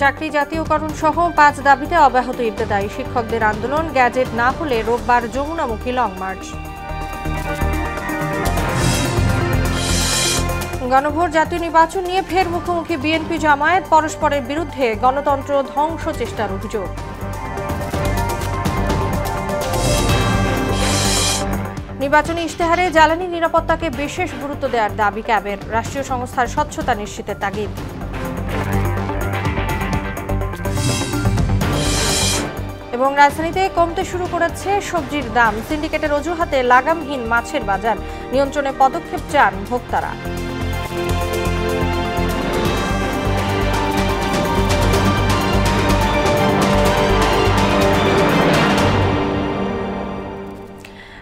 চাকরি জাতীয়করণ সহ 5 দাবিতে অব্যাহত ইবতেদায়ী শিক্ষকদের আন্দোলন, গ্যাজেট না হলে রোববার যমুনামুখী লং মার্চ। গণভোট জাতীয় নির্বাচন নিয়ে ফের মুখোমুখি বিএনপি জামায়াত, পরস্পরের বিরুদ্ধে গণতন্ত্র ধ্বংস চেষ্টার অভিযোগ। নির্বাচনী ইশতেহারে জ্বালানি নিরাপত্তাকে বিশেষ গুরুত্ব দেওয়ার দাবি ক্যাবের, রাষ্ট্রীয় সংস্থার স্বচ্ছতা নিশ্চিতের তাগিদ। এবং রাজধানীতে কমতে শুরু করেছে সবজির দাম, সিন্ডিকেটের অজুহাতে লাগামহীন মাছের বাজার, নিয়ন্ত্রণে পদক্ষেপ চান ভোক্তারা।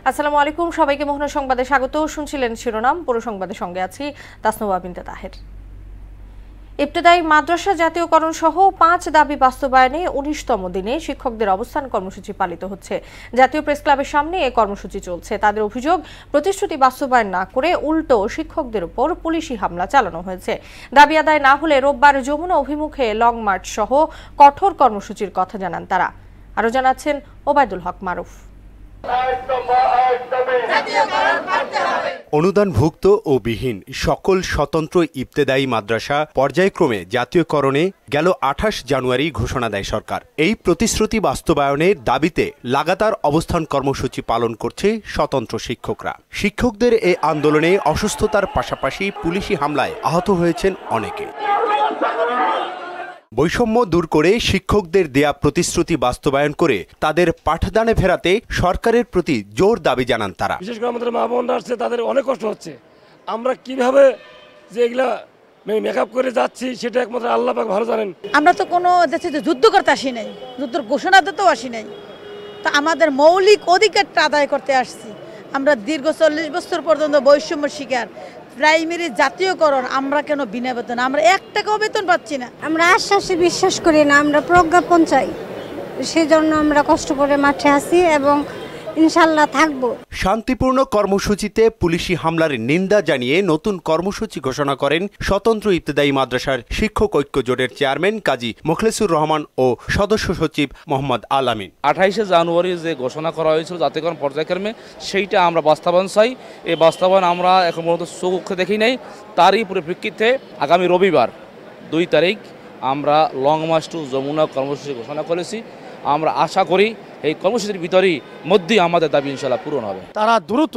আসসালামু আলাইকুম, সবাইকে মোহনা সংবাদে স্বাগত। শুনছিলেন শিরোনাম, পুরো সংবাদের সঙ্গে আছি তাসনুবা বিনতে তাহের। ইবতেদায়ী মাদ্রাসা জাতীয়করণ সহ 5 দাবি বাস্তবায়নে 19তম দিনে শিক্ষকদের অবস্থান কর্মসূচি পালিত হচ্ছে। জাতীয় প্রেস ক্লাবের সামনে এ কর্মসূচি চলছে। তাদের অভিযোগ, প্রতিশ্রুতি বাস্তবায়ন না করে উল্টো শিক্ষকদের উপর পুলিশি হামলা চালানো হয়েছে। দাবি আদায় না হলে রোববার যমুনা অভিমুখে লং মার্চ সহ কঠোর কর্মসূচির কথা জানান তারা। আরও জানাচ্ছেন ওবায়দুল হক মারুফ। অনুদানভুক্ত ও বিহীন সকল স্বতন্ত্র ইবতেদায়ী মাদ্রাসা পর্যায়ক্রমে জাতীয়করণে গেল 28 জানুয়ারি ঘোষণা দেয় সরকার। এই প্রতিশ্রুতি বাস্তবায়নের দাবিতে লাগাতার অবস্থান কর্মসূচি পালন করছে স্বতন্ত্র শিক্ষকরা। শিক্ষকদের এই আন্দোলনে অসুস্থতার পাশাপাশি পুলিশি হামলায় আহত হয়েছেন অনেকে। বৈষম্য দূর করে শিক্ষকদের দেয়া প্রতিশ্রুতি বাস্তবায়ন করে তাদের পাঠদানে ফেরাতে সরকারের প্রতি জোর দাবি জানান তারা। বিশেষ করে আমাদের মা বোনরা আসছে, তাদের অনেক কষ্ট হচ্ছে। আমরা কিভাবে যে এগুলা মেকআপ করে যাচ্ছি সেটা একমাত্র আল্লাহ পাক ভালো জানেন। আমরা তো কোনো দেশে যুদ্ধ করতে আসি নাই, যুদ্ধের ঘোষণা দিতেও আসি নাই, তো আমাদের মৌলিক অধিকারটা আদায় করতে আসছি। আমরা দীর্ঘ 40 বছর পর্যন্ত বৈষম্য শিকার। প্রাইমারি জাতীয়করণ আমরা কেন বিনা বেতন? আমরা 1 টাকাও বেতন পাচ্ছি না। আমরা আশ্বাসে বিশ্বাস করি না, আমরা প্রজ্ঞাপন চাই। সেজন্য আমরা কষ্ট করে মাঠে আছি এবং ইনশাআল্লাহ থাকব। শান্তিপূর্ণ কর্মসূচিতে পুলিশি হামলার নিন্দা জানিয়ে নতুন কর্মসূচি ঘোষণা করেন স্বতন্ত্র ইবতেদায়ী মাদ্রাসার শিক্ষক ঐক্য জোটের চেয়ারম্যান কাজী মোখলেসুর রহমান ও সদস্য সচিব মোহাম্মদ আল আমিন। 28 জানুয়ারি যে ঘোষণা করা হয়েছিল জাতীয়করণ পর্যায়ক্রমে, সেইটা আমরা বাস্তবায়ন চাই। এই বাস্তবায়ন আমরা এখন পর্যন্ত চোখে দেখি নাই। তারই পরিপ্রেক্ষিতে আগামী রবিবার 2 তারিখ আমরা লং মার্চ টু যমুনা কর্মসূচি ঘোষণা করেছি। আমরা আশা করি এই কর্মসূচির ভিতরেই মধ্যেই আমাদের দাবি ইনশাআল্লাহ পূরণ হবে। তারা দ্রুত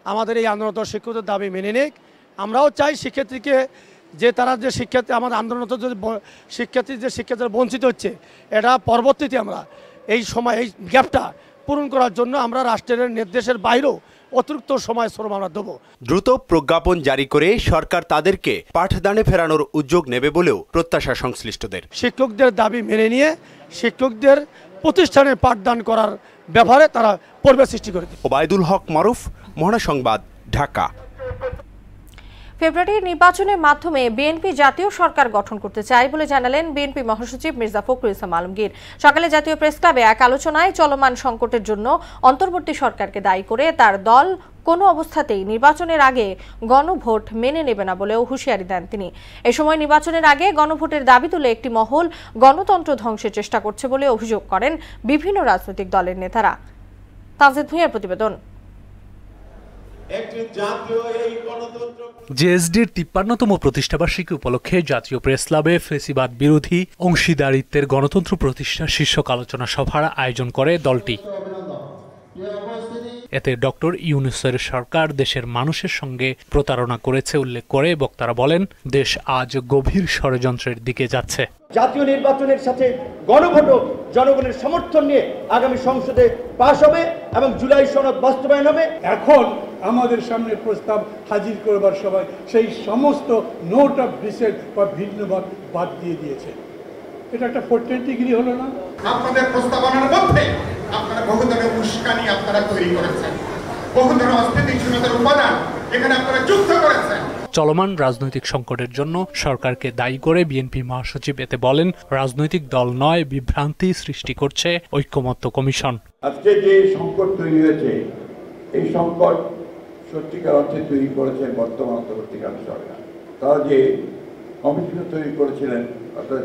আমাদের এই আন্দোলনরত শিক্ষকদের দাবি মেনে নেক। আমরাও চাই শিক্ষার্থীকে যে তারা যে শিক্ষার্থী আমাদের আন্দোলনরত যে শিক্ষার্থীরা বঞ্চিত হচ্ছে, এটা পরবর্তীতে আমরা এই সময় এই গ্যাপটা পূরণ করার জন্য আমরা রাষ্ট্রের নির্দেশের বাইরেও অতিরিক্ত সময় শ্রম আমরা দেবো। দ্রুত প্রজ্ঞাপন জারি করে সরকার তাদেরকে পাঠদানে ফেরানোর উদ্যোগ নেবে বলেও প্রত্যাশা সংশ্লিষ্টদের। শিক্ষকদের দাবি মেনে নিয়ে শিক্ষকদের প্রতিষ্ঠানে পাঠদান করার ব্যাপারে তারা পরিবেশ সৃষ্টি করে। ওবায়দুল হক মারুফ, মোহনা সংবাদ, ঢাকা। ফেব্রুয়ারির নির্বাচনের মাধ্যমে বিএনপি জাতীয় সরকার গঠন করতে চায় বলে জানালেন বিএনপি মহাসচিব মির্জা ফখরুল ইসলাম আলমগীর। সকালে জাতীয় প্রেস ক্লাবে এক আলোচনায় চলমান সংকটের জন্য অন্তর্বর্তী সরকারকে দায়ী করে তার দল কোনো অবস্থাতেই নির্বাচনের আগে গণভোট মেনে নেবে না বলেও হুঁশিয়ারি দেন তিনি। এ সময় নির্বাচনের আগে গণভোটের দাবি তুলে একটি মহল গণতন্ত্র ধ্বংসের চেষ্টা করছে বলে অভিযোগ করেন বিভিন্ন রাজনৈতিক দলের নেতারা। তানজিদ ভূঁইয়ার প্রতিবেদন। জেএসডির 53তম প্রতিষ্ঠাবার্ষিকী উপলক্ষে জাতীয় প্রেস ক্লাবে ফেসিবাদ বিরোধী অংশীদারিত্বের গণতন্ত্র প্রতিষ্ঠা শীর্ষক আলোচনা সভার আয়োজন করে দলটি। এতে ডক্টর ইউনূসের সরকার দেশের মানুষের সঙ্গে প্রতারণা করেছে উল্লেখ করে বক্তারা বলেন, দেশ আজ গভীর ষড়যন্ত্রের দিকে যাচ্ছে। জাতীয় নির্বাচনের সাথে গণভোটও জনগণের সমর্থন নিয়ে আগামী সংসদে পাশ হবে এবং জুলাই সনদ বাস্তবায়ন হবে। এখন আমাদের সামনে প্রস্তাব হাজির করবার সময় সেই সমস্ত নোট অফ ডিসেন্ট বা ভিন্নমত বাদ দিয়ে দিয়েছে। এটা একটা 410 ডিগ্রি হলো না? আপনাদের প্রস্তাবনার মধ্যে আপনারা বহুদলীয় উস্কানি আপনারা তৈরি করেছেন, বহুদলীয় অস্থিতিশীলতার উপাদান এখানে আপনারা যুক্ত করেছেন। চলমান রাজনৈতিক সংকটের জন্য সরকারকে দায়ী করে বিএনপি মহাসচিব এতে বলেন, রাজনৈতিক দল নয়, বিভ্রান্তি সৃষ্টি করছে ঐক্যমত্য কমিশন। আজকে যে সংকট তৈরি হয়েছে, এই সংকট সত্যিকার অর্থে তৈরি করেছে বর্তমান অন্তর্বর্তীকালীন সরকার। তারা যে কমিশন তৈরি করেছিলেন, অর্থাৎ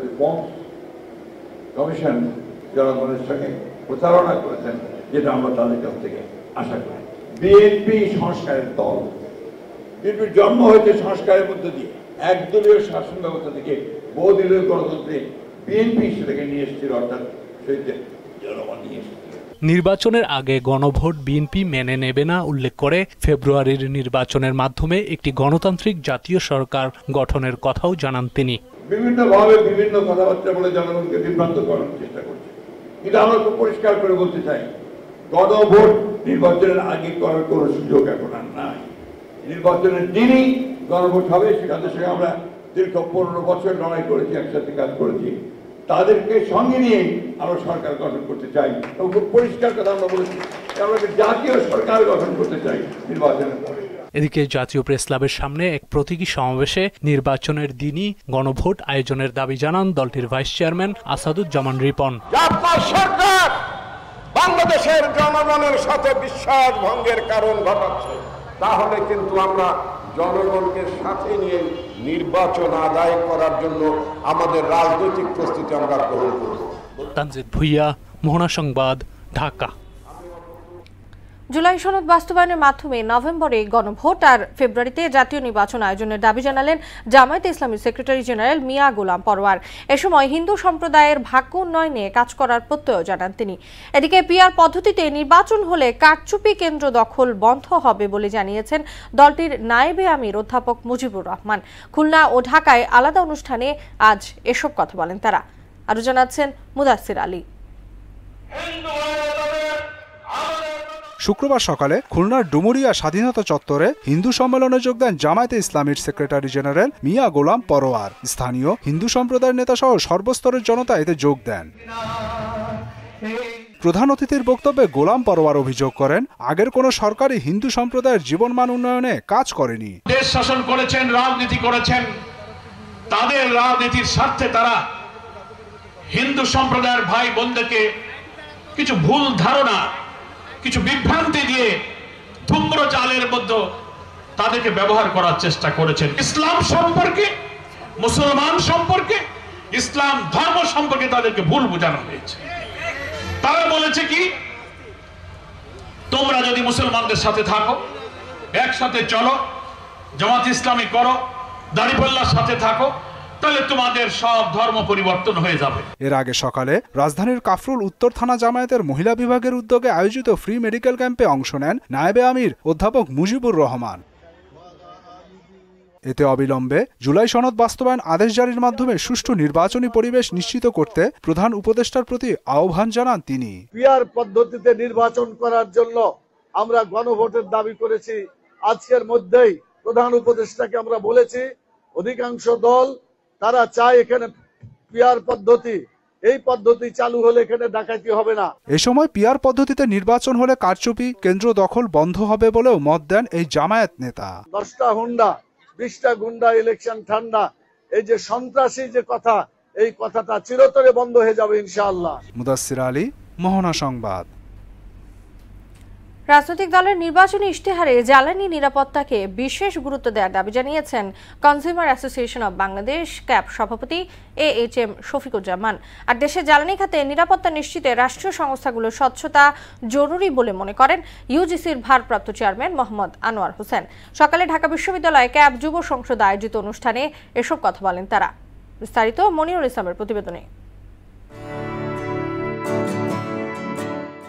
কমিশন জনগণের সঙ্গে প্রতারণা করেছেন, যেটা আমরা তাদের কাছ থেকে আশা করি। বিএনপি সংস্কারের দল, বিএনপির জন্ম হয়েছে সংস্কারের মধ্য দিয়ে, একদলীয় শাসন ব্যবস্থা থেকে বহুদলীয় গণতন্ত্রে বিএনপি সেটাকে নিয়ে এসেছিল, অর্থাৎ জনগণ নিয়ে এসেছিল। নির্বাচনের আগে গণভোট বিএনপি মেনে নেবে না উল্লেখ করে ফেব্রুয়ারির নির্বাচনের মাধ্যমে একটি গণতান্ত্রিক জাতীয় সরকার গঠনের কথাও জানান তিনি। বিভিন্নভাবে বিভিন্ন কথাবার্তা বলে জনগণকে বিভ্রান্ত করার চেষ্টা করছে, কিন্তু আমরা খুব পরিষ্কার করে বলতে চাই, গণভোট নির্বাচনের আগে করার কোনো সুযোগ এখন আর নাই। নির্বাচনের দিনই গণভোট হবে, সেখানে সঙ্গে আমরা দীর্ঘ 15 বছর লড়াই করেছি, একসাথে কাজ করেছি, তাদেরকে সঙ্গে নিয়ে আমরা সরকার গঠন করতে চাই এবং খুব পরিষ্কার কথা আমরা বলেছি, আমরা জাতীয় সরকার গঠন করতে চাই নির্বাচনের পরে। এদিকে জাতীয় প্রেস ক্লাবের সামনে এক প্রতীকী সমাবেশে নির্বাচনের দিনই গণভোট আয়োজনের দাবি জানান দলটির ভাইস চেয়ারম্যান আসাদুজ্জামান রিপন। আপনার সরকার বাংলাদেশের জনগণের সাথে বিশ্বাস ভঙ্গের কারণ ঘটাচ্ছে, তাহলে কিন্তু আমরা জনগণকে সাথে নিয়ে নির্বাচন আদায় করার জন্য আমাদের রাজনৈতিক প্রস্তুতি আমরা গ্রহণ করব। তানজিদ ভুইয়া, মোহনা সংবাদ, ঢাকা। জুলাই সনদ বাস্তবায়নের মাধ্যমে নভেম্বরে গণভোট আর ফেব্রুয়ারিতে জাতীয় নির্বাচন আয়োজনের দাবি জানালেন জামায়াতে ইসলামীর সেক্রেটারি জেনারেল মিয়া গোলাম পরোয়ার। এ সময় হিন্দু সম্প্রদায়ের ভাগ্য উন্নয়নে কাজ করার প্রত্যয় জানান তিনি। এদিকে পিআর পদ্ধতিতে নির্বাচন হলে কারচুপি কেন্দ্র দখল বন্ধ হবে বলে জানিয়েছেন দলটির নায়েবে আমির অধ্যাপক মুজিবুর রহমান। খুলনা ও ঢাকায় আলাদা অনুষ্ঠানে আজ এসব কথা বলেন তারা। আরো জানাচ্ছেন মুদাসসির আলী। শুক্রবার সকালে খুলনার ডুমুরিয়া স্বাধীনতা চত্বরে হিন্দু সম্মেলনে যোগ দেন জামায়াতে ইসলামীর সেক্রেটারি জেনারেল মিয়া গোলাম পরোয়ার। স্থানীয় হিন্দু সম্প্রদায়ের নেতা সহ সর্বস্তরের জনতা এতে যোগ দেন। প্রধান অতিথির বক্তব্যে গোলাম পরোয়ার অভিযোগ করেন, আগের কোন সরকারই হিন্দু সম্প্রদায়ের জীবনমান উন্নয়নে কাজ করেনি। দেশ শাসন করেছেন, রাজনীতি করেছেন, তাদের রাজনীতির স্বার্থে তারা হিন্দু সম্প্রদায়ের ভাই বোনদেরকে কিছু ভুল ধারণা, কিছু বিভ্রান্তি দিয়ে ধূম্র জালের মধ্যে তাদেরকে ব্যবহার করার চেষ্টা করেছেন। ইসলাম সম্পর্কে, মুসলমান সম্পর্কে, ইসলাম ধর্ম সম্পর্কে তাদেরকে ভুল বোঝানো হয়েছে। তারা বলেছে কি, তোমরা যদি মুসলমানদের সাথে থাকো, একসাথে চলো, জামাত ইসলামী করো, দাড়িপাল্লার সাথে থাকো, তাহলে তোমাদের সব ধর্ম পরিবর্তন হয়ে যাবে। এর আগে সকালে রাজধানীর কাফরুল উত্তর থানা জামায়াতের মহিলা বিভাগের উদ্যোগে আয়োজিত ফ্রি মেডিকেল ক্যাম্পে অংশ নেন নায়েবে আমির অধ্যাপক মুজিবুর রহমান। এতে অবিলম্বে জুলাই সনদ বাস্তবায়ন আদেশ জারির মাধ্যমে সুষ্ঠু নির্বাচনী পরিবেশ নিশ্চিত করতে প্রধান উপদেষ্টার প্রতি আহ্বান জানান তিনি। পিআর পদ্ধতিতে নির্বাচন করার জন্য আমরা গণভোটের দাবি করেছি। আজকের মধ্যেই প্রধান উপদেষ্টাকে আমরা বলেছি, অধিকাংশ দল তারা চায় এখানে পিআর পদ্ধতি, এই পদ্ধতি চালু হলে এখানে ডাকাতি হবে না। এ সময় পিআর পদ্ধতিতে নির্বাচন হলে কারচুপি কেন্দ্র দখল বন্ধ হবে বলেও মত দেন এই জামায়াত নেতা। 10টা হুন্ডা, 20টা গুন্ডা, ইলেকশন ঠান্ডা, এই যে সন্ত্রাসী যে কথা, এই কথাটা চিরতরে বন্ধ হয়ে যাবে ইনশাআল্লাহ। মুদাসসির আলী, মোহনা সংবাদ। রাজনৈতিক দলের নির্বাচনী ইশতেহারে জ্বালানি নিরাপত্তাকে বিশেষ গুরুত্ব দেওয়ার দাবি জানিয়েছেন consumer association of Bangladesh cap সভাপতি AHM শফিকুজ্জামান। আর দেশে জ্বালানি খাতে নিরাপত্তা নিশ্চিতে রাষ্ট্রীয় সংস্থাগুলোর স্বচ্ছতা জরুরি বলে মনে করেন ইউজিসির ভারপ্রাপ্ত চেয়ারম্যান মোহাম্মদ আনোয়ার হোসেন। সকালে ঢাকা বিশ্ববিদ্যালয়ে ক্যাপ যুব সংসদ আয়োজিত অনুষ্ঠানে এসব কথা বলেন তারা। বিস্তারিত মনিরুল ইসলামের প্রতিবেদনে।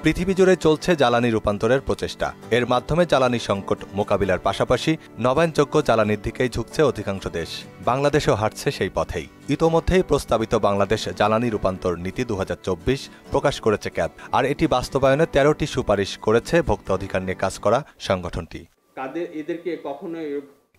পৃথিবী জুড়ে চলছে জ্বালানি রূপান্তরের প্রচেষ্টা। এর মাধ্যমে জ্বালানি সংকট মোকাবিলার পাশাপাশি নবায়নযোগ্য জ্বালানির দিকেই ঝুঁকছে অধিকাংশ দেশ। বাংলাদেশও হাঁটছে সেই পথেই। ইতোমধ্যেই প্রস্তাবিত বাংলাদেশ জ্বালানি রূপান্তর নীতি 2024 প্রকাশ করেছে ক্যাব। আর এটি বাস্তবায়নে 13টি সুপারিশ করেছে ভোক্তা অধিকার নিয়ে কাজ করা সংগঠনটি। এদেরকে কখনোই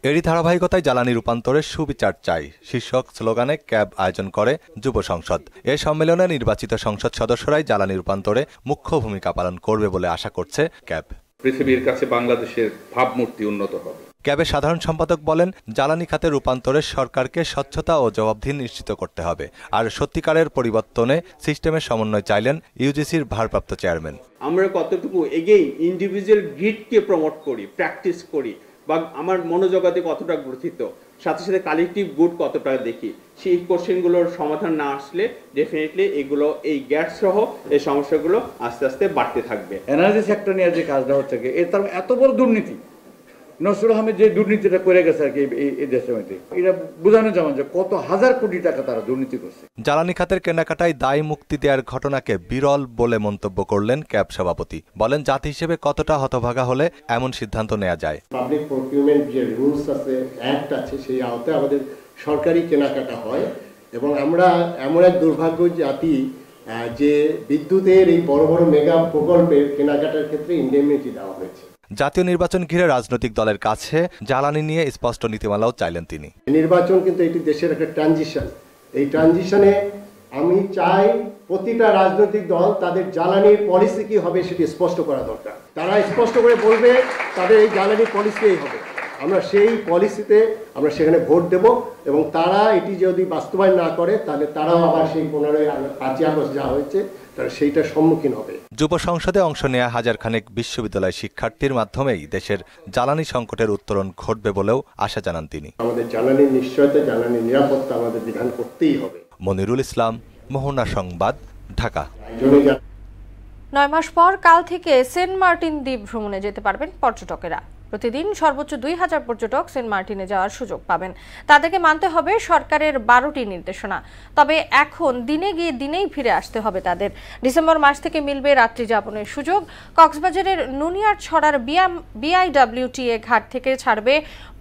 এরই ধারাবাহিকতায় জ্বালানি রূপান্তরের সুবিচার চাই শীর্ষক স্লোগানে ক্যাব আয়োজন করে যুব সংসদ। এ সম্মেলনে নির্বাচিত সংসদ সদস্যরাই জ্বালানি রূপান্তরে মুখ্য ভূমিকা পালন করবে বলে আশা করছে ক্যাব। পৃথিবীর কাছে বাংলাদেশের ভাবমূর্তি উন্নত হবে। ক্যাবের সাধারণ সম্পাদক বলেন, জ্বালানি খাতে রূপান্তরে সরকারকে স্বচ্ছতা ও জবাবদিহি নিশ্চিত করতে হবে। আর সত্যিকারের পরিবর্তনে সিস্টেমের সমন্বয় চাইলেন ইউজিসির ভারপ্রাপ্ত চেয়ারম্যান। আমরা কতটুকু এগেইন ইন্ডিভিজুয়াল গ্রিডকে প্রমোট করি, প্র্যাকটিস করি, বা আমার মনোজগতে কতটা গ্রথিত, সাথে সাথে কালেকটিভ গুড কতটা দেখি, সেই কোশ্চেনগুলোর সমাধান না আসলে ডেফিনেটলি এগুলো এই গ্যাপ সহ এই সমস্যাগুলো আস্তে আস্তে বাড়তে থাকবে। এনার্জি সেক্টর নিয়ে যে কাজটা হচ্ছে তার এত বড় দুর্নীতি, নসরুল আহমেদ যে দুর্নীতিটা করে গেছে আর কি এই দেশের মধ্যে, এটা বোঝানো যেমন যে কত হাজার কোটি টাকা তারা দুর্নীতি করছে। জ্বালানি খাতের কেনাকাটায় দায় মুক্তি দেওয়ার ঘটনাকে বিরল বলে মন্তব্য করলেন ক্যাব সভাপতি। বলেন, জাতি হিসেবে কতটা হতভাগা হলে এমন সিদ্ধান্ত নেওয়া যায়। পাবলিক প্রকিউরমেন্ট যে রুলস আছে, অ্যাক্ট আছে, সেই আওতায় আমাদের সরকারি কেনাকাটা হয় এবং আমরা এমন এক দুর্ভাগ্য জাতি যে বিদ্যুতের এই বড় বড় মেগা প্রকল্পের কেনাকাটার ক্ষেত্রে ইন্ডেমনিটি দেওয়া হয়েছে। জাতীয় নির্বাচন ঘিরে রাজনৈতিক দলের কাছে জ্বালানি নিয়ে স্পষ্ট নীতিমালাও চাইলেন তিনি। নির্বাচন কিন্তু এটি দেশের একটা ট্রানজিশন, এই ট্রানজিশনে আমি চাই প্রতিটা রাজনৈতিক দল তাদের জ্বালানির পলিসি কি হবে সেটি স্পষ্ট করা দরকার। তারা স্পষ্ট করে বলবে তাদের এই জ্বালানি পলিসি এই হবে, আমরা সেই পলিসিতে আমরা সেখানে ভোট দেব এবং তারা এটি যদি বাস্তবায়ন না করে তাহলে তারাও আবার সেই 15 আগস্ট যা হয়েছে তারা সেইটার সম্মুখীন হবে। যুব সংসদে অংশ নেওয়া হাজারখানেক বিশ্ববিদ্যালয় শিক্ষার্থীর মাধ্যমেই দেশের জ্বালানি সংকটের উত্তরণ ঘটবে বলেও আশা জানান তিনি। আমাদের জ্বালানির নিশ্চয়তা, জ্বালানির নিরাপত্তা আমাদের বিধান করতেই হবে। মনিরুল ইসলাম, মোহনা সংবাদ, ঢাকা। 9 মাস পর কাল থেকে সেন্ট মার্টিন দ্বীপ ভ্রমণে যেতে পারবেন পর্যটকেরা। প্রতিদিন সর্বোচ্চ 2000 পর্যটক সেন্ট মার্টিনে যাওয়ার সুযোগ পাবেন। তাদেরকে মানতে হবে সরকারের 12টি নির্দেশনা। তবে এখন দিনে গিয়ে দিনেই ফিরে আসতে হবে তাদের। ডিসেম্বর মাস থেকে মিলবে রাত্রি যাপনের সুযোগ। কক্সবাজারের নুনিয়ারছড়ার BIWTA ঘাট থেকে ছাড়বে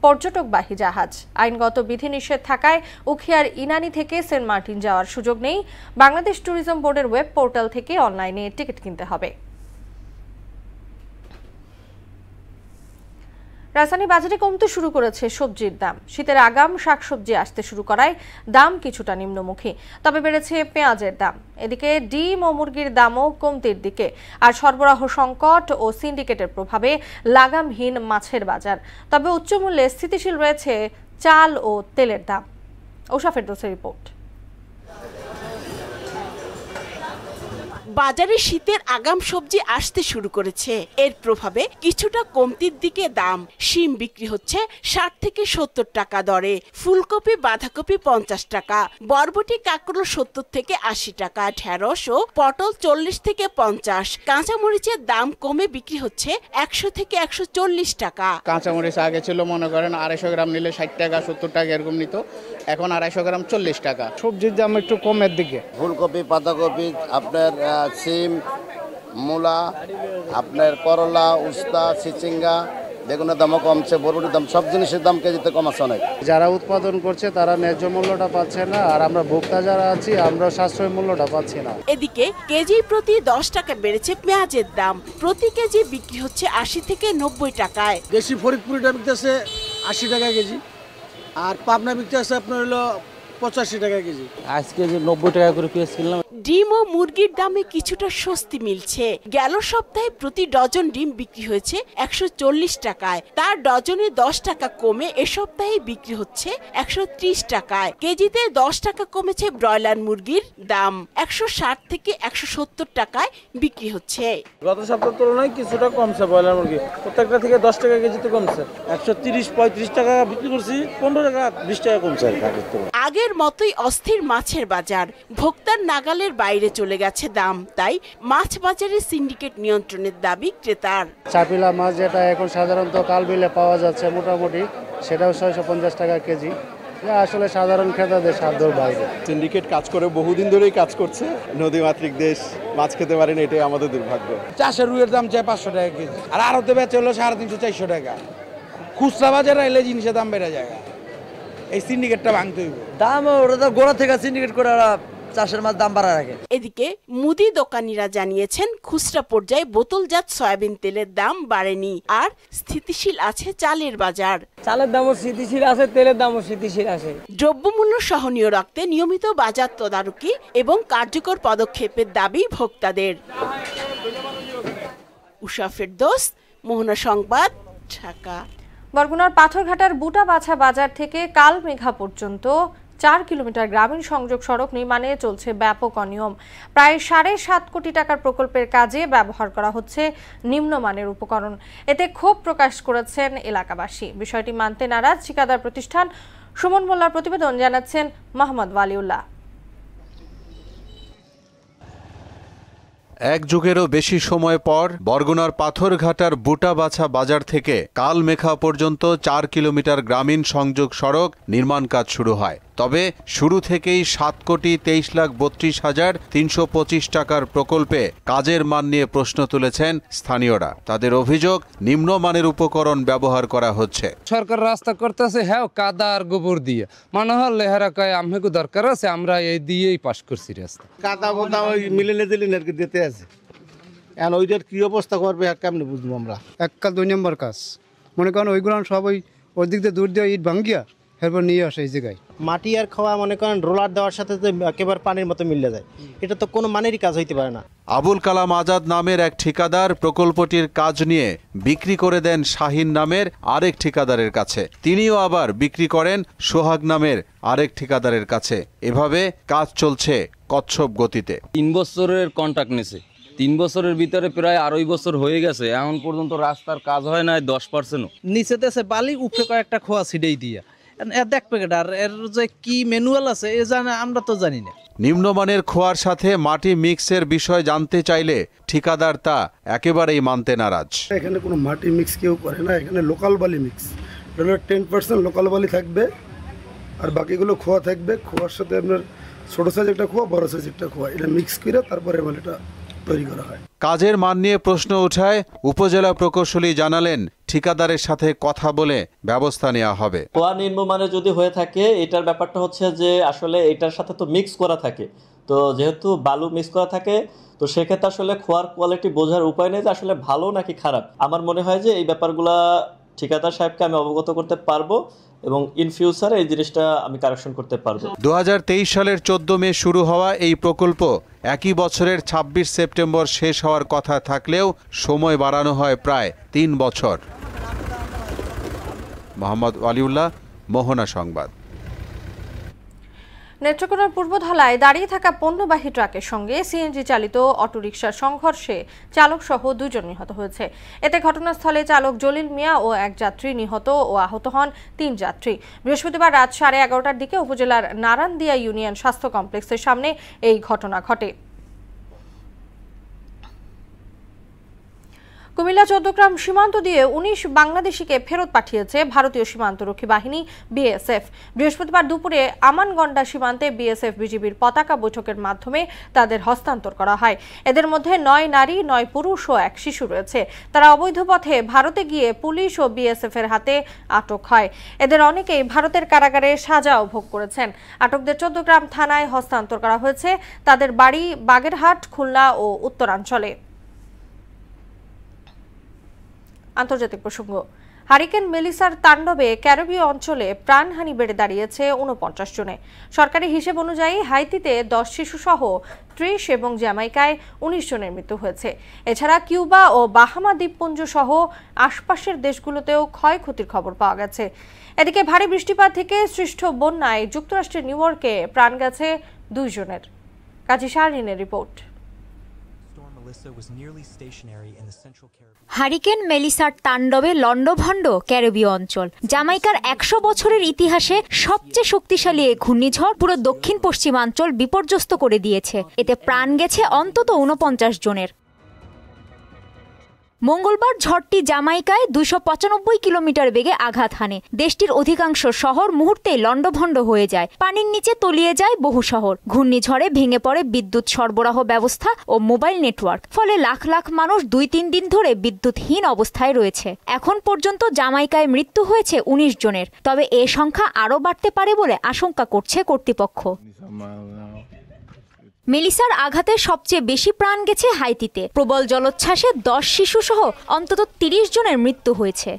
পর্যটকবাহী জাহাজ। আইনগত বিধিনিষেধ থাকায় উখিয়ার ইনানি থেকে সেন্ট মার্টিন যাওয়ার সুযোগ নেই। বাংলাদেশ ট্যুরিজম বোর্ডের ওয়েব পোর্টাল থেকে অনলাইনে টিকিট কিনতে হবে। রাজধানী বাজারে কমতে শুরু করেছে সবজির দাম। শীতের আগাম শাকসবজি আসতে শুরু করায় দাম কিছুটা নিম্নমুখী, তবে বেড়েছে পেঁয়াজের দাম। এদিকে ডিম ও মুরগির দামও কমতির দিকে। আর সরবরাহ সংকট ও সিন্ডিকেটের প্রভাবে লাগামহীন মাছের বাজার। তবে উচ্চমূল্যে স্থিতিশীল রয়েছে চাল ও তেলের দাম। ঊষা ফেরদৌসের রিপোর্ট। বাজারে শীতের আগাম সবজি আসতে শুরু করেছে। এর প্রভাবে কিছুটা কমতির দিকে দাম। শিম বিক্রি হচ্ছে 60 থেকে 70 টাকা দরে, ফুলকপি বাঁধাকপি 50 টাকা, বরবটি কাঁকরোল 70 থেকে 80 টাকা, ঢেঁড়স ও পটল 40 থেকে 50। কাঁচামরিচের দাম কমে বিক্রি হচ্ছে 100 থেকে 140 টাকা। কাঁচামরিচ আগে ছিল মনে করেন 250 গ্রাম নিলে 60 টাকা 70 টাকা এরকম নিত, এখন 250 গ্রাম 40 টাকা। সবজির দাম একটু কমের দিকে। ফুলকপি বাঁধাকপি আপনার সিম, মূলা, আপনার করলা, উস্তা, চিচিঙ্গা, বেগুনের দামও কমছে, বরবটির দাম, সব জিনিসের দাম কেজিতে কমাচ্ছে অনেক। যারা উৎপাদন করছে তারা ন্যায্য মূল্যটা পাচ্ছে না, আর আমরা ভোক্তা যারা আছি আমরা সাশ্রয়ী মূল্যটা পাচ্ছি না। এদিকে কেজি প্রতি 10 টাকা বেড়েছে পেঁয়াজের দাম। প্রতি কেজি বিক্রি হচ্ছে 80 থেকে 90 টাকায়। দেশি ফরিদপুরিটা বিকতেছে 80 টাকা কেজি, আর পাবনা বিকতেছে আপনার হলো 85 টাকা কেজি। আজকে যে 90 টাকা করে পেঁয়াজ কিনলাম। ডিম ও মুরগির দামে কিছুটা স্বস্তি মিলছে। গেল সপ্তাহে প্রতি ডজন ডিম বিক্রি হয়েছে 140 টাকায়, তার ডজনে 10 টাকা কমে এ সপ্তাহে বিক্রি হচ্ছে 130 টাকায়। কেজিতে 10 টাকা কমেছে ব্রয়লার মুরগির দাম, 160 থেকে 170 টাকায় বিক্রি হচ্ছে। গত সপ্তাহের তুলনায় কিছুটা কমছে ব্রয়লার মুরগি, প্রত্যেকটা থেকে 10 টাকা কেজিতে কমছে। 130-35 টাকা বিক্রি করছি, 15 টাকা 20 টাকা কমছে। আগের মতোই অস্থির মাছের বাজার, ভোক্তার নাগালের বাইরে চলে গেছে দাম। তাই মাছ বাজারে সিন্ডিকেট নিয়ন্ত্রণের দাবি ক্রেতার। চাপিলা মাছ যেটা এখন সাধারণত কালবিলে পাওয়া যাচ্ছে মোটামুটি, সেটাও 650 টাকা কেজি, আসলে সাধারণ ক্রেতাদের সাধ্যর বাইরে। সিন্ডিকেট কাজ করে বহুদিন ধরেই কাজ করছে। নদীমাতৃক দেশ, মাছ খেতে পারেন, এটাই আমাদের দুর্ভাগ্য। চাষের রুইয়ের দাম চাই 500 টাকা কেজি, আর আড়তে বেচে হলো 350-400 টাকা। খুচরা বাজারে এলে জিনিসের দাম বেড়ে যায়। এই সিন্ডিকেটটা ভাঙতে হইব। দাম ওরা তো গোড়া থেকে সিন্ডিকেট করে চাষের মাছ দাম বাড়া রাখে। এদিকে মুদি দোকানিরা জানিয়েছেন খুচরা পর্যায়ে বোতলজাত সয়াবিন তেলের দাম বাড়েনি, আর স্থিতিশীল আছে চালের বাজার। চালের দামও স্থিতিশীল আছে, তেলের দামও স্থিতিশীল আছে। দ্রব্যমূল্য সহনীয় রাখতে নিয়মিত বাজার তদারকি এবং কার্যকর পদক্ষেপের দাবি ভোক্তাদের। ঊষা ফেরদৌস, মোহনা সংবাদ, ঢাকা। বরগুনার পাথরঘাটার বুটাবাছা বাজার থেকে কালমেঘা পর্যন্ত 4 কিলোমিটার গ্রামীণ সংযোগ সড়ক নির্মাণে চলছে ব্যাপক অনিয়ম। প্রায় 7.5 কোটি টাকার প্রকল্পের কাজে ব্যবহার করা হচ্ছে নিম্নমানের উপকরণ। এতে ক্ষোভ প্রকাশ করেছেন এলাকাবাসী। বিষয়টি মানতে নারাজ ঠিকাদার প্রতিষ্ঠান। সুমন মোল্লার প্রতিবেদন, জানাচ্ছেন মোহাম্মদ ওয়ালিউল্লাহ। এক যুগেরও বেশি সময় পর বরগুনার পাথরঘাটার বুটাবাছা বাজার থেকে কালমেখা পর্যন্ত 4 কিলোমিটার গ্রামীণ সংযোগ সড়ক নির্মাণ কাজ শুরু হয়। তবে শুরু থেকেই 7,32,32,325 টাকার প্রকল্পে কাজের মান নিয়ে প্রশ্ন তুলেছেন স্থানীয়রা। তাদের অভিযোগ, নিম্নমানের উপকরণ ব্যবহার করা হচ্ছে। সরকার রাস্তা করতেছে হ্যাঁ কাদা আর গোবর দিয়ে, মনে হয় লেহারা কয় আমহেকু দরকার আছে, আমরা এই দিয়েই পাস করছি রাস্তা। কাদা বোদা ওই মিলেনে দিলেন আর কি দিতে আছে, এখন ওইটার কি অবস্থা করবে আর কেমনে বুঝবো আমরা। এককাল 2 নম্বর কাজ, মনে করেন ওইগুলো সব ওই দিক দিয়ে দূর দিয়ে ইট ভাঙ্গিয়া এরপর নিয়ে আসে এই জায়গায়। মাটি আর খাওয়া মনে করেন রোলার দেওয়ার সাথে একেবারে পানির মতো মিলে যায়, এটা তো কোনো মানেরই কাজ হইতে পারে না। আবুল কালাম আজাদ নামের এক ঠিকাদার প্রকল্পটির কাজ নিয়ে বিক্রি করে দেন শাহিন নামের আরেক ঠিকাদারের কাছে। তিনিও আবার বিক্রি করেন সোহাগ নামের আরেক ঠিকাদারের কাছে। এভাবে কাজ চলছে কচ্ছপ গতিতে। 3 বছরের কন্ট্রাক্ট নিছে, 3 বছরের ভিতরে প্রায় 2.5 বছর হয়ে গেছে, এখন পর্যন্ত রাস্তার কাজ হয় না 10%। নিচে দেশে বালি উপরে কয়েকটা খোয়া ছিটেই দিয়া দেখবে আর এর যে কি ম্যানুয়াল আছে এ জানে আমরা তো জানি না। নিম্নমানের খোয়ার সাথে মাটি মিক্সের বিষয় জানতে চাইলে ঠিকাদার তা একেবারেই মানতে নারাজ। এখানে কোনো মাটি মিক্স কেউ করে না, এখানে লোকাল বালি মিক্স। 10% লোকাল বালি থাকবে আর বাকিগুলো খোয়া থাকবে। খোয়ার সাথে আপনার ছোট সাইজ একটা খোয়া, বড় সাইজ একটা খোয়া, এটা মিক্স করে তারপরে বালিটা তৈরি করা হয়। কাজের মান নিয়ে প্রশ্ন ওঠায় উপজেলা প্রকৌশলী জানালেন, ঠিকাদারের সাথে কথা বলে ব্যবস্থা নেওয়া হবে। খোয়া নিম্নমানের যদি হয়ে থাকে, এটার ব্যাপারটা হচ্ছে যে আসলে এটার সাথে তো মিক্স করা থাকে, তো যেহেতু বালু মিক্স করা থাকে তো সেক্ষেত্রে আসলে খোয়ার কোয়ালিটি বোঝার উপায় নেই যে আসলে ভালো নাকি খারাপ। আমার মনে হয় যে এই ব্যাপারগুলা ঠিকাদার সাহেবকে আমি অবগত করতে পারবো এবং ইন ফিউচারে এই জিনিসটা আমি কারেকশন করতে পারবো। 2023 সালের 14 মে শুরু হওয়া এই প্রকল্প একই বছরের 26 সেপ্টেম্বর শেষ হওয়ার কথা থাকলেও সময় বাড়ানো হয় প্রায় 3 বছর। মোহাম্মদ ওয়ালিউল্লাহ, মোহনা সংবাদ। নেত্রকোনার পূর্বধলায় দাঁড়িয়ে থাকা পণ্যবাহী ট্রাকের সঙ্গে সিএনজি চালিত অটোরিকশার সংঘর্ষে চালক সহ 2 জন নিহত হয়েছে। এতে ঘটনাস্থলে চালক জলিল মিয়া ও এক যাত্রী নিহত ও আহত হন 3 যাত্রী। বৃহস্পতিবার রাত 11:30টার দিকে উপজেলার নারায়ণদিয়া ইউনিয়ন স্বাস্থ্য কমপ্লেক্সের সামনে এই ঘটনা ঘটে। কুমিল্লা চৌদ্দগ্রাম সীমান্ত দিয়ে 19 বাংলাদেশিকে ফেরত পাঠিয়েছে ভারতীয় সীমান্তরক্ষী বাহিনী বিএসএফ। বৃহস্পতিবার দুপুরে আমানগন্ডা সীমান্তে বিএসএফ বিজিবির পতাকা বৈঠকের মাধ্যমে তাদের হস্তান্তর করা হয়। এদের মধ্যে 9 নারী, 9 পুরুষ ও 1 শিশু রয়েছে। তারা অবৈধ পথে ভারতে গিয়ে পুলিশ ও বিএসএফ এর হাতে আটক হয়। এদের অনেকেই ভারতের কারাগারে সাজাও ভোগ করেছেন। আটকদের চৌদ্দগ্রাম থানায় হস্তান্তর করা হয়েছে। তাদের বাড়ি বাগেরহাট, খুলনা ও উত্তরাঞ্চলে। আন্তর্জাতিক প্রসঙ্গ, হারিকেন মেলিসার তাণ্ডবে ক্যারিবীয় অঞ্চলে প্রাণহানি বেড়ে দাঁড়িয়েছে 49 জনে। সরকারি হিসেব অনুযায়ী হাইতিতে 10 শিশু সহ 30 এবং জ্যামাইকায় 19 জনের মৃত্যু হয়েছে। এছাড়া কিউবা ও বাহামা দ্বীপপুঞ্জ সহ আশপাশের দেশগুলোতেও ক্ষয়ক্ষতির খবর পাওয়া গেছে। এদিকে ভারী বৃষ্টিপাত থেকে সৃষ্ট বন্যায় যুক্তরাষ্ট্রের নিউ ইয়র্কে প্রাণ গেছে 2 জনের। কাজী শাহরিনের রিপোর্ট। হারিকেন মেলিসার তাণ্ডবে লণ্ডভণ্ড ক্যারিবীয় অঞ্চল। জামাইকার 100 বছরের ইতিহাসে সবচেয়ে শক্তিশালী এই ঘূর্ণিঝড় পুরো দক্ষিণ পশ্চিমাঞ্চল বিপর্যস্ত করে দিয়েছে। এতে প্রাণ গেছে অন্তত 49 জনের। মঙ্গলবার ঝড়টি জামাইকায় 295 কিলোমিটার বেগে আঘাত হানে। দেশটির অধিকাংশ শহর মুহূর্তেই লণ্ডভণ্ড হয়ে যায়। পানির নিচে তলিয়ে যায় বহু শহর। ঘূর্ণিঝড়ে ভেঙে পড়ে বিদ্যুৎ সরবরাহ ব্যবস্থা ও মোবাইল নেটওয়ার্ক। ফলে লাখ লাখ মানুষ 2-3 দিন ধরে বিদ্যুৎহীন অবস্থায় রয়েছে। এখন পর্যন্ত জামাইকায় মৃত্যু হয়েছে 19 জনের। তবে এ সংখ্যা আরও বাড়তে পারে বলে আশঙ্কা করছে কর্তৃপক্ষ। মেলিসার আঘাতে সবচেয়ে বেশি প্রাণ গেছে হাইতিতে। প্রবল জলোচ্ছ্বাসে 10 শিশু সহ অন্তত 30 জনের মৃত্যু হয়েছে।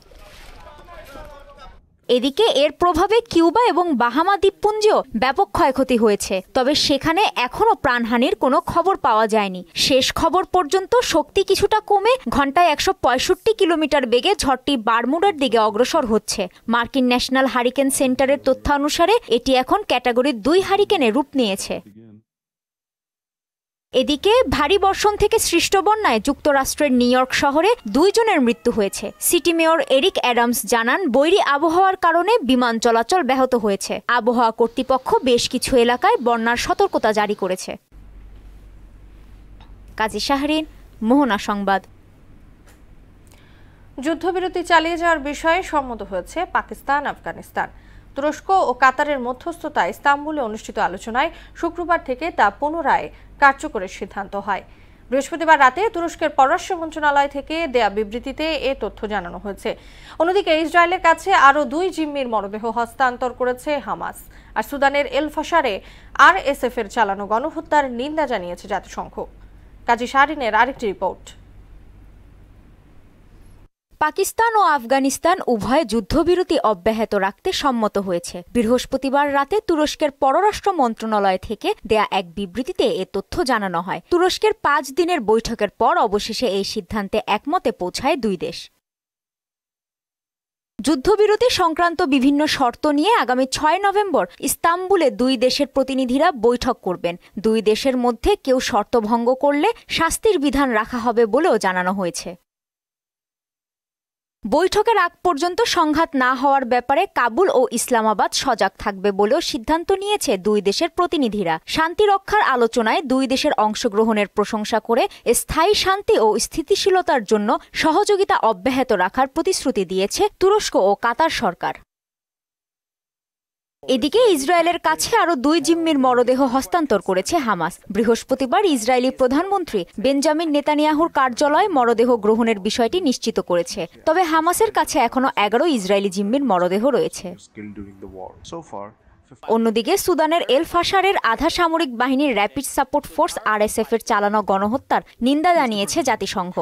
এদিকে এর প্রভাবে কিউবা এবং বাহামা দ্বীপপুঞ্জেও ব্যাপক ক্ষয়ক্ষতি হয়েছে, তবে সেখানে এখনও প্রাণহানির কোনো খবর পাওয়া যায়নি। শেষ খবর পর্যন্ত শক্তি কিছুটা কমে ঘন্টায় 165 কিলোমিটার বেগে ঝড়টি বারমুডার দিকে অগ্রসর হচ্ছে। মার্কিন ন্যাশনাল হারিকেন সেন্টারের তথ্যানুসারে এটি এখন ক্যাটাগরি 2 হারিকেনে রূপ নিয়েছে। এদিকে ভারী বর্ষণ থেকে সৃষ্ট বন্যায় যুক্তরাষ্ট্রের নিউ ইয়র্ক শহরে 2 জনের মৃত্যু হয়েছে। সিটি মেয়র এরিক অ্যাডামস জানান, বৈরী আবহাওয়ার কারণে বিমান চলাচল ব্যাহত হয়েছে। আবহাওয়া কর্তৃপক্ষ বেশ কিছু এলাকায় বন্যার সতর্কতা জারি করেছে। কাজী শাহরিন, মোহনা সংবাদ। যুদ্ধবিরতি চালিয়ে যাওয়ার বিষয়ে সম্মত হয়েছে পাকিস্তান, আফগানিস্তান। তুরস্ক ও কাতারের মধ্যস্থতায় ইস্তাম্বুলে অনুষ্ঠিত আলোচনায় শুক্রবার থেকে তা পুনরায় কার্যকরের সিদ্ধান্ত হয়। বৃহস্পতিবার রাতে তুরস্কের পররাষ্ট্র মন্ত্রণালয় থেকে দেয়া বিবৃতিতে এ তথ্য জানানো হয়েছে। অন্যদিকে ইসরায়েলের কাছে আরও 2 জিম্মির মরদেহ হস্তান্তর করেছে হামাস। আর সুদানের এল ফাশারে RSF এর চালানো গণহত্যার নিন্দা জানিয়েছে জাতিসংঘ। কাজী শাহরিনের আরেকটি রিপোর্ট। পাকিস্তান ও আফগানিস্তান উভয় যুদ্ধবিরতি অব্যাহত রাখতে সম্মত হয়েছে। বৃহস্পতিবার রাতে তুরস্কের পররাষ্ট্র মন্ত্রণালয় থেকে দেয়া এক বিবৃতিতে এ তথ্য জানানো হয়। তুরস্কের 5 দিনের বৈঠকের পর অবশেষে এই সিদ্ধান্তে একমতে পৌঁছায় 2 দেশ। যুদ্ধবিরতি সংক্রান্ত বিভিন্ন শর্ত নিয়ে আগামী 6 নভেম্বর ইস্তাম্বুলে 2 দেশের প্রতিনিধিরা বৈঠক করবেন। 2 দেশের মধ্যে কেউ শর্ত ভঙ্গ করলে শাস্তির বিধান রাখা হবে বলেও জানানো হয়েছে। বৈঠকের আগ পর্যন্ত সংঘাত না হওয়ার ব্যাপারে কাবুল ও ইসলামাবাদ সজাগ থাকবে বলেও সিদ্ধান্ত নিয়েছে 2 দেশের প্রতিনিধিরা। শান্তি রক্ষার আলোচনায় 2 দেশের অংশগ্রহণের প্রশংসা করে স্থায়ী শান্তি ও স্থিতিশীলতার জন্য সহযোগিতা অব্যাহত রাখার প্রতিশ্রুতি দিয়েছে তুরস্ক ও কাতার সরকার। এদিকে ইসরায়েলের কাছে আরও 2 জিম্মির মরদেহ হস্তান্তর করেছে হামাস। বৃহস্পতিবার ইসরায়েলি প্রধানমন্ত্রী বেঞ্জামিন নেতানিয়াহুর কার্যালয় মরদেহ গ্রহণের বিষয়টি নিশ্চিত করেছে। তবে হামাসের কাছে এখনও 11 ইসরায়েলি জিম্মির মরদেহ রয়েছে। অন্যদিকে সুদানের এল ফাশারের আধা সামরিক বাহিনীর র্যাপিড সাপোর্ট ফোর্স RSF এর চালানো গণহত্যার নিন্দা জানিয়েছে জাতিসংঘ।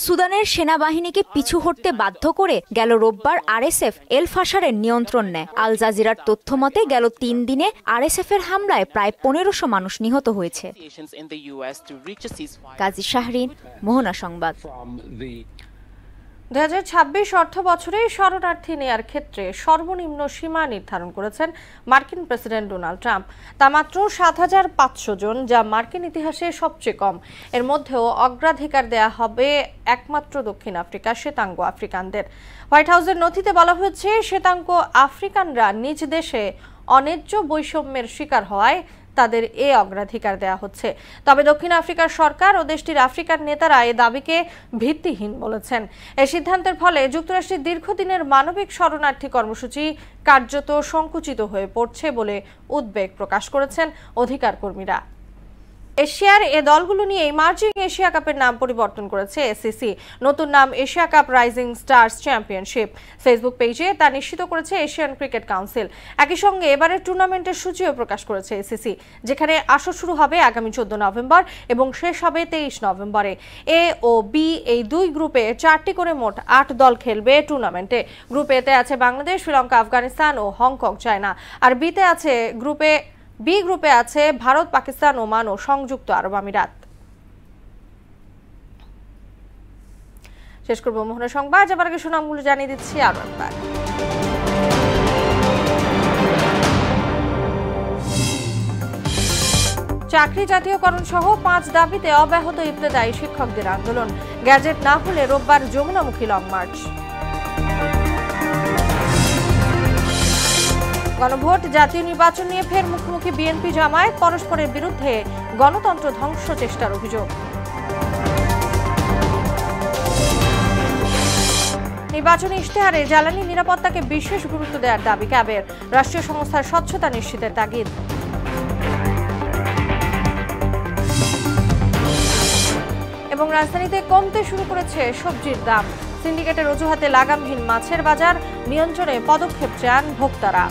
সুদানের সেনাবাহিনীকে পিছু হটতে বাধ্য করে গেল রোববার RSF এল ফাশারের নিয়ন্ত্রণ নেয়। আল জাজিরার তথ্য মতে গেল 3 দিনে RSF এর হামলায় প্রায় 1500 মানুষ নিহত হয়েছে। কাজী শাহরিন, মোহনা সংবাদ। 2026 অর্থ বছরে শরণার্থী নেয়ার ক্ষেত্রে সর্বনিম্ন সীমা নির্ধারণ করেছেন মার্কিন প্রেসিডেন্ট ডোনাল্ড ট্রাম্প। তা মাত্র 7500 জন, যা মার্কিন ইতিহাসে সবচেয়ে কম। এর মধ্যেও অগ্রাধিকার দেয়া হবে একমাত্র দক্ষিণ আফ্রিকার শ্বেতাঙ্গ আফ্রিকানদের। হোয়াইট হাউসের নথিতে বলা হয়েছে, শ্বেতাঙ্গ আফ্রিকানরা নিজ দেশে অন্যায্য বৈষম্যের শিকার হওয়ায় তাদের এ অগ্রাধিকার দেয়া হচ্ছে। তবে দক্ষিণ আফ্রিকার সরকার ও দেশটির আফ্রিকান নেতারা এ দাবিকে ভিত্তিহীন বলেছেন। এই সিদ্ধান্তের ফলে যুক্তরাষ্ট্রের দীর্ঘদিনের মানবিক শরণার্থী কর্মসূচি কার্যত সংকুচিত হয়ে পড়ছে বলে উদ্বেগ প্রকাশ করেছেন অধিকার কর্মীরা। এশিয়ার এ দলগুলো নিয়ে ইমার্জিং এশিয়া কাপের নাম পরিবর্তন করেছে SEC। নতুন নাম Asia cup rising stars championship. Facebook পেজে তা নিশ্চিত করেছে এশিয়ান ক্রিকেট কাউন্সিল। একই সঙ্গে এবারের টুর্নামেন্টের সূচিও প্রকাশ করেছে SEC, যেখানে আসর শুরু হবে আগামী 14 নভেম্বর এবং শেষ হবে 23 নভেম্বরে। A ও B এই 2 গ্রুপে 4টি করে মোট 8 দল খেলবে টুর্নামেন্টে। গ্রুপ A তে আছে বাংলাদেশ, শ্রীলঙ্কা, আফগানিস্তান ও হংকং, চায়না। আর B গ্রুপে আছে ভারত, পাকিস্তান, ওমান ও সংযুক্ত আরব আমিরাত। শেষ করব মোহনা সংবাদ। যাবার আগে সুনামগুলো জানিয়ে দিচ্ছি আরো একবার। চাকরি জাতীয়করণ সহ 5 দাবিতে অব্যাহত ইবতেদায়ী শিক্ষকদের আন্দোলন। গ্যাজেট না হলে রোববার যমুনামুখী লং মার্চ। গণভোট, জাতীয় নির্বাচন নিয়ে ফের মুখোমুখি বিএনপি জামায়াত, পরস্পরের বিরুদ্ধে গণতন্ত্র ধ্বংস চেষ্টার অভিযোগ। নির্বাচনী ইশতেহারে জ্বালানি নিরাপত্তাকে বিশেষ গুরুত্ব দেওয়ার দাবি ক্যাবের। রাষ্ট্রীয় সংস্থার স্বচ্ছতা নিশ্চিতের তাগিদ। এবং রাজধানীতে কমতে শুরু করেছে সবজির দাম। সিন্ডিকেটের অজুহাতে লাগামহীন মাছের বাজার নিয়ন্ত্রণে পদক্ষেপ চান ভোক্তারা।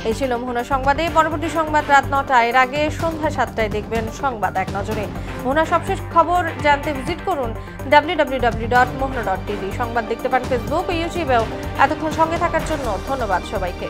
এই ছিল মোহনা সংবাদে। পরবর্তী সংবাদ রাত 9টায়, এর আগে সন্ধ্যা 7টায় দেখবেন সংবাদ এক নজরে। মোহনা সবশেষ খবর জানতে ভিজিট করুন www.mohna.tv। সংবাদ দেখতে পান ফেসবুক ও ইউটিউবেও। এতক্ষণ সঙ্গে থাকার জন্য ধন্যবাদ সবাইকে।